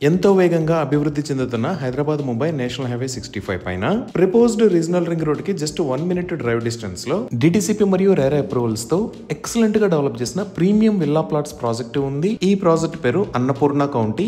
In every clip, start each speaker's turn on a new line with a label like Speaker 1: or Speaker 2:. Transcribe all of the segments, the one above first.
Speaker 1: ఎంతో వేగంగా అభివృద్ధి చెందుతున్న హైదరాబాద్ ముంబై నేషనల్ హైవే 65 పైన ప్రపోజ్డ్ రీజనల్ రింగ్ రోడ్ కి జస్ట్ 1 minute డ్రైవ్ డిస్టెన్స్ లో డిటిసిపి మరియు రేరా అప్రూవల్స్ తో ఎక్సలెంట్ గా డెవలప్ చేసిన ప్రీమియం విల్లా ప్లాట్స్ ప్రాజెక్ట్ ఉంది. ఈ ప్రాజెక్ట్ పేరు Annapurna county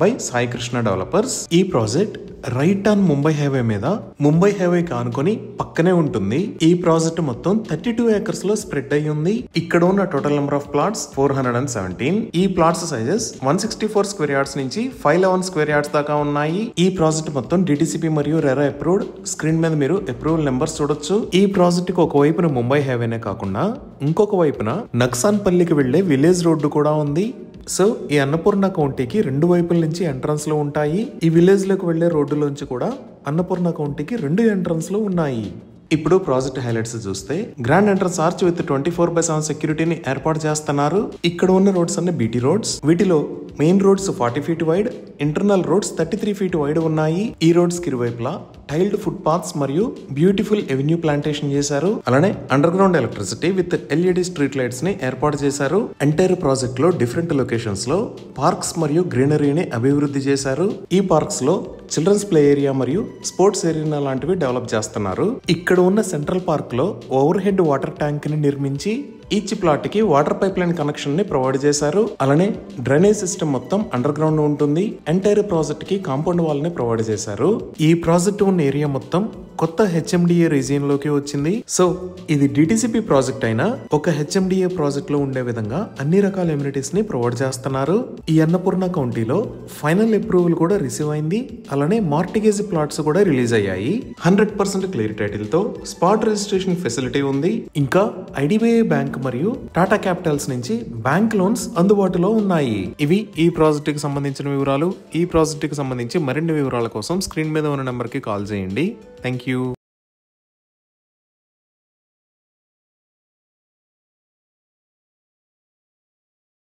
Speaker 1: by Sai Krishna developers. ఈ project right on Mumbai highway మీద ముంబై హైవే కానుకొని పక్కనే ఉంటుంది. ఈ ప్రాజెక్ట్ మొత్తం 32 acres లో స్ప్రెడ్ అయి ఉంది. ఇక్కడ ఉన్న టోటల్ నెంబర్ ఆఫ్ ప్లాట్స్ 417. ఈ ప్లాట్స్ సైజెస్ 164 స్క్వేర్ యార్డ్స్ నుంచి 511 స్క్వేర్ యార్డ్స్ దాకా ఉన్నాయి. ఈ ప్రాజెక్ట్ మొత్తం డిటిసిపి మరియు రెరా అప్రూవ్డ్. స్క్రీన్ మీద మీరు అప్రూవల్ నెంబర్స్ చూడొచ్చు. ఈ ప్రాజెక్ట్ కి ఒక వైపున ముంబై హైవేనే కాకుండా ఇంకొక వైపున నక్సాన్ పల్లికి వెళ్లే విలేజ్ రోడ్డు కూడా ఉంది. సో ఈ అన్నపూర్ణ కౌంటీకి రెండు వైపుల నుంచి ఎంట్రన్స్ లో ఉంటాయి. ఈ విలేజ్ లోకి వెళ్లే రోడ్డులోంచి కూడా అన్నపూర్ణ కౌంటీకి 2 ఎంట్రన్స్ లో ఉన్నాయి. ఇప్పుడు ప్రాజెక్ట్ హైలైట్స్ చూస్తే గ్రాండ్ ఎంట్రన్స్ ఆర్చ్ విత్ 24/7 సెక్యూరిటీని ఏర్పాటు చేస్తున్నారు. ఇక్కడ ఉన్న రోడ్స్ అన్ని బీటీ రోడ్స్. వీటిలో main roads 40 feet wide, internal roads 33 feet wide ఉన్నాయి. ఈ రోడ్స్ కి ఇరువైపులా టైల్డ్ ఫుట్ పాత్స్ మరియు బ్యూటిఫుల్ ఎవెన్యూ ప్లాంటేషన్ చేశారు. అలానే under ground electricity with LED street lights ని ఏర్పాటు చేశారు. ఎంటైర్ ప్రాజెక్ట్ లో డిఫరెంట్ లొకేషన్స్ లో పార్క్స్ మరియు గ్రీనరీని అభివృద్ధి చేశారు. ఈ పార్క్స్ లో చిల్డ్రన్స్ ప్లే ఏరియా మరియు స్పోర్ట్స్ ఏరియా లాంటివి డెవలప్ చేస్తున్నారు. ఇక్కడ ఉన్న సెంట్రల్ పార్క్ లో ఓవర్ హెడ్ వాటర్ ట్యాంక్ ని నిర్మించి ఈచ్ ప్లాట్ కి వాటర్ పైప్ లైన్ కనెక్షన్ ని ప్రొవైడ్ చేశారు. అలానే డ్రైనేజ్ సిస్టమ్ మొత్తం అండర్ గ్రౌండ్ ఉంటుంది. ఎంటైర్ ప్రాజెక్ట్ కి కాంపౌండ్ వాల్ ని ప్రొవైడ్ చేశారు. ఈ ప్రాజెక్ట్ ఉన్న ఏరియా మొత్తం కొత్త హెచ్ఎండిఏ రీజియన్ లోకి వచ్చింది. సో ఇది డిటిసిపి ప్రాజెక్ట్ అయినా ఒక హెచ్ఎండిఏ ప్రాజెక్ట్ లో ఉండే విధంగా అన్ని రకాల ఎమ్యూనిటీస్ ని ప్రొవైడ్ చేస్తున్నారు. ఈ అన్నపూర్ణ కౌంటీలో ఫైనల్ అప్రూవల్ కూడా రిసీవ్ అయింది. అలానే మార్టిగేజ్ ప్లాట్స్ కూడా రిలీజ్ అయ్యాయి. 100% క్లియర్ టైటిల్ తో స్పాట్ రిజిస్ట్రేషన్ ఫెసిలిటీ ఉంది. ఇంకా ఐడిబిఐ బ్యాంక్ మరియు టాటా క్యాపిటల్స్ నుంచి బ్యాంక్ లోన్స్ అందుబాటులో ఉన్నాయి. ఇవి ఈ ప్రాజెక్ట్ కి సంబంధించిన వివరాలు. ఈ ప్రాజెక్ట్ కి సంబంధించి మరిన్ని వివరాల కోసం స్క్రీన్ మీద ఉన్న నెంబర్ కి కాల్ చేయండి. Thank you.